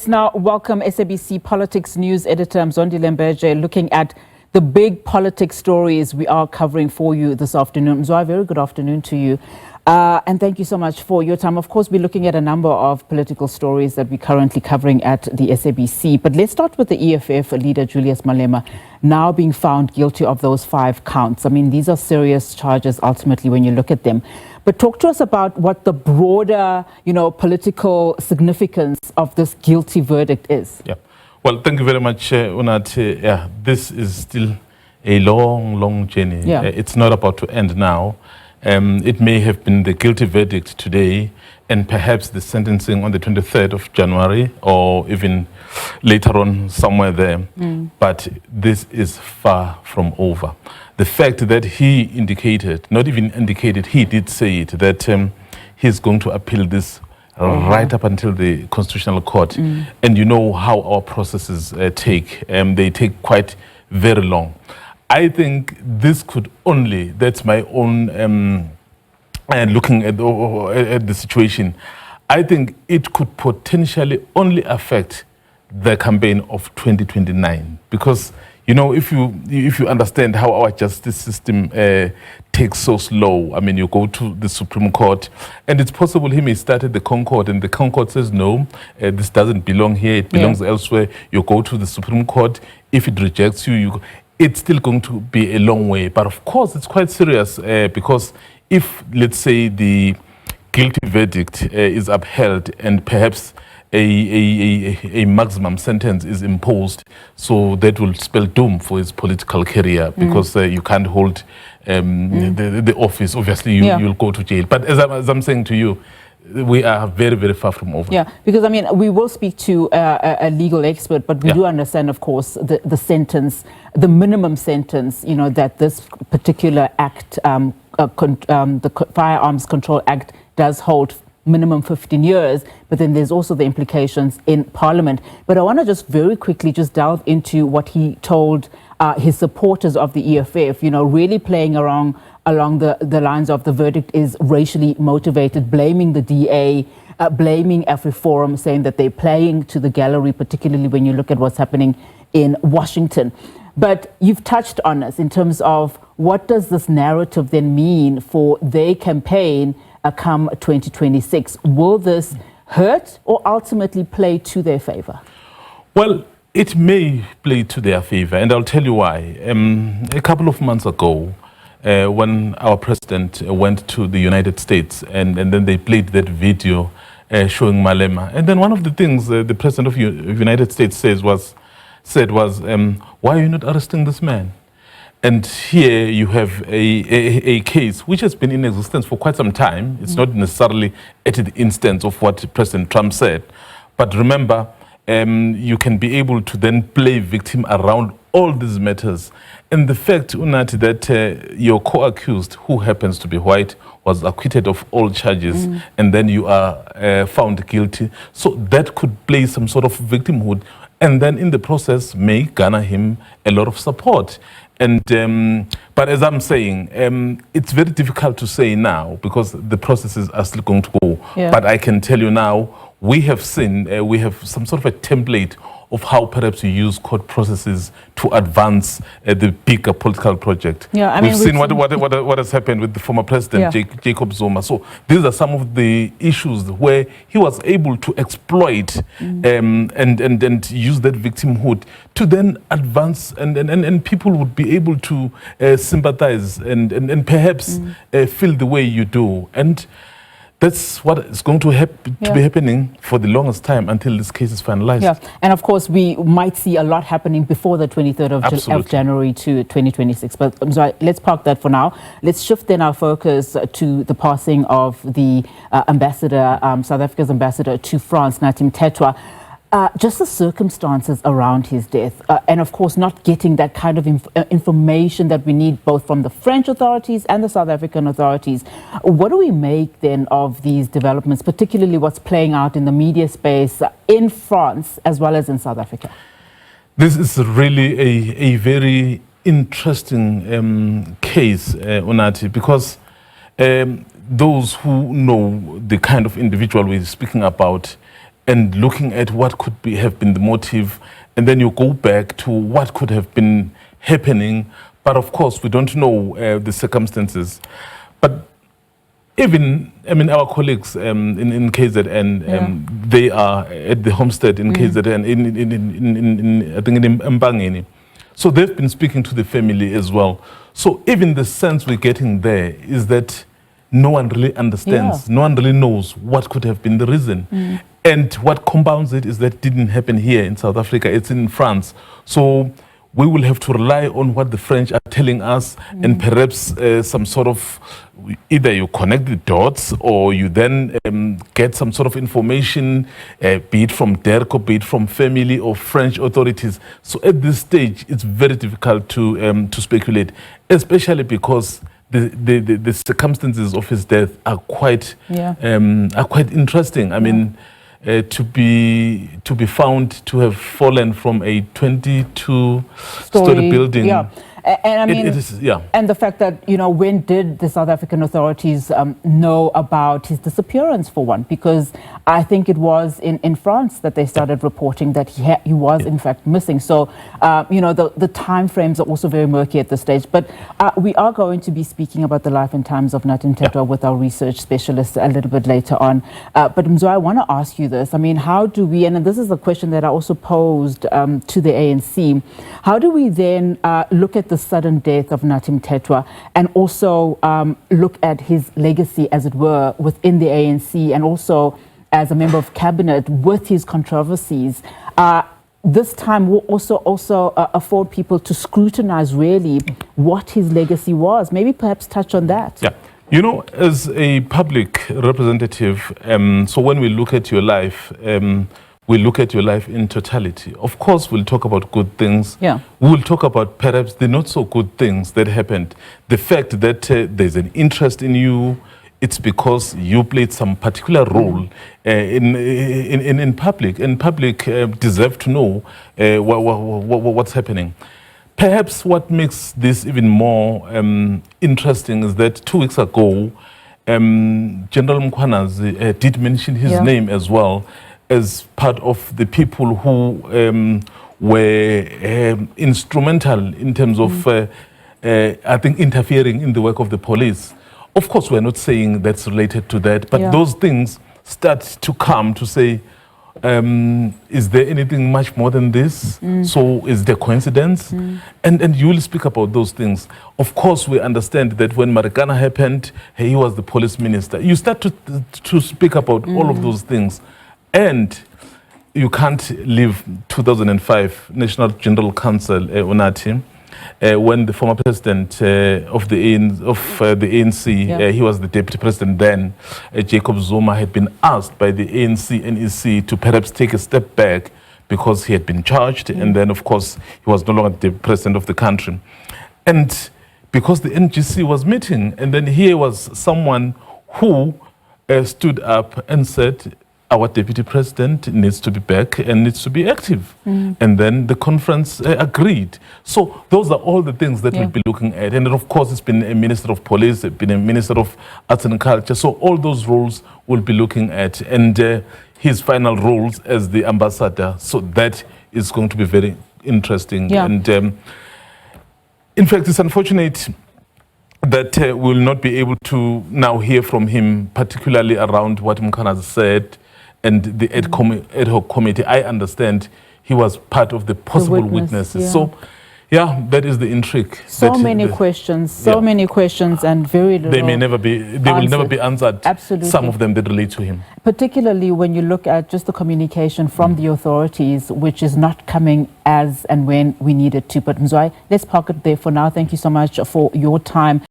Let's now welcome SABC Politics News Editor Mzwandile Mbeje, looking at the big politics stories we are covering for you this afternoon. Mzwa, very good afternoon to you. And thank you so much for your time. Of course, we're looking at a number of political stories that we're currently covering at the SABC. But let's start with the EFF leader, Julius Malema, now being found guilty of those 5 counts. I mean, these are serious charges ultimately when you look at them. But talk to us about what the broader, political significance of this guilty verdict is. Yeah. Well, thank you very much, Unat. Yeah, this is still a long journey. Yeah. It's not about to end now. It may have been the guilty verdict today and perhaps the sentencing on the 23rd of January or even later on somewhere there. But this is far from over. The fact that he indicated, not even indicated, he did say it, that he's going to appeal this right up until the Constitutional Court. And you know how our processes take. They take quite very long. I think this could only, that's my own looking at the situation, I think it could potentially only affect the campaign of 2029. Because, if you understand how our justice system takes so slow, I mean, you go to the Supreme Court, and it's possible he may start at the Concord, and the Concord says, no, this doesn't belong here, it belongs elsewhere. You go to the Supreme Court. If it rejects you, it's still going to be a long way. But of course, it's quite serious because if, let's say, the guilty verdict is upheld and perhaps a maximum sentence is imposed, so that will spell doom for his political career because you can't hold the office. Obviously, you'll go to jail. But as I'm saying to you, we are very far from over. Yeah, because I mean, we will speak to a legal expert, but we do understand, of course, the sentence, the minimum sentence, that this particular act, the Firearms Control Act, does hold minimum 15 years, but then there's also the implications in Parliament. But I want to just very quickly just delve into what he told his supporters of the EFF, really playing along the lines of the verdict is racially motivated, blaming the DA, blaming AfriForum, saying that they're playing to the gallery, particularly when you look at what's happening in Washington. But you've touched on us in terms of what does this narrative then mean for their campaign come 2026? Will this hurt or ultimately play to their favor? Well, it may play to their favor, and I'll tell you why. A couple of months ago, when our president went to the United States and then they played that video showing Malema. And then one of the things the president of the United States said was, why are you not arresting this man? And here you have a case which has been in existence for quite some time. It's not necessarily at the instance of what President Trump said. But remember, you can be able to then play victim around all these matters. And the fact, Unati, that your co-accused, who happens to be white, was acquitted of all charges, and then you are found guilty. So that could play some sort of victimhood, and then in the process may garner him a lot of support. And but as I'm saying, it's very difficult to say now because the processes are still going to go. But I can tell you now, we have seen, we have some sort of a template of how perhaps you use court processes to advance the bigger political project. We've seen what has happened with the former president, Jacob Zuma. So these are some of the issues where he was able to exploit and use that victimhood to then advance, and people would be able to sympathize and perhaps feel the way you do. And that's what is going to be happening for the longest time until this case is finalized. Yeah, and of course, we might see a lot happening before the 23rd of January to 2026. But let's park that for now. Let's shift then our focus to the passing of the ambassador, South Africa's ambassador to France, Mthethwa. Just the circumstances around his death, and of course not getting that kind of information that we need both from the French authorities and the South African authorities. What do we make then of these developments, particularly what's playing out in the media space in France as well as in South Africa? This is really a very interesting case, Unati, because those who know the kind of individual we're speaking about, and looking at what could have been the motive, and then you go back to what could have been happening. But of course, we don't know the circumstances. But even, our colleagues in KZN, they are at the homestead in KZN, I think in Mbangeni. So they've been speaking to the family as well. So even the sense we're getting there is that no one really understands, no one really knows what could have been the reason. And what compounds it is that didn't happen here in South Africa, it's in France. So we will have to rely on what the French are telling us, and perhaps some sort of, either you connect the dots or you then get some sort of information, be it from DERCO, be it from family or French authorities. So at this stage, it's very difficult to speculate, especially because the circumstances of his death are quite interesting. I mean, to be found to have fallen from a 22-story building. Yeah. And I mean, it is, and the fact that, when did the South African authorities know about his disappearance, for one? Because I think it was in France that they started reporting that he was in fact missing. So, the time frames are also very murky at this stage. But we are going to be speaking about the life and times of Mthethwa with our research specialist a little bit later on. But Mzwa, I want to ask you this. I mean, how do we, and this is a question that I also posed to the ANC, how do we then look at the sudden death of Mthethwa and also look at his legacy, as it were, within the ANC, and also as a member of cabinet with his controversies? This time will also afford people to scrutinize really what his legacy was. Maybe perhaps touch on that. Yeah. As a public representative, so when we look at your life, we look at your life in totality. Of course, we'll talk about good things. Yeah. We'll talk about perhaps the not so good things that happened. The fact that there's an interest in you, it's because you played some particular role in public. And public deserve to know what's happening. Perhaps what makes this even more interesting is that 2 weeks ago, General Mkhwanazi did mention his name as well, as part of the people who were instrumental in terms of, I think, interfering in the work of the police. Of course, we're not saying that's related to that, but those things start to come to say, is there anything much more than this? So is there coincidence? And you will speak about those things. Of course, we understand that when Marikana happened, he was the police minister. You start to speak about all of those things. And you can't leave 2005 National General Council, Unati, when the former president of the ANC, he was the deputy president then, Jacob Zuma, had been asked by the ANC NEC to perhaps take a step back because he had been charged, and then, of course, he was no longer the president of the country. And because the NGC was meeting, and then here was someone who stood up and said, our deputy president needs to be back and needs to be active. And then the conference agreed. So those are all the things that we'll be looking at. And then, of course, it's been a minister of police, it's been a minister of arts and culture. So all those roles we'll be looking at. And his final roles as the ambassador. So that is going to be very interesting. And in fact, it's unfortunate that we'll not be able to now hear from him, particularly around what Mkhwanazi said and the ad hoc committee. I understand he was part of the possible witnesses. So, that is the intrigue. So many questions, and very little. They will never be answered. Absolutely. Some of them that relate to him. Particularly when you look at just the communication from the authorities, which is not coming as and when we need it to. But Mzwai, let's park it there for now. Thank you so much for your time.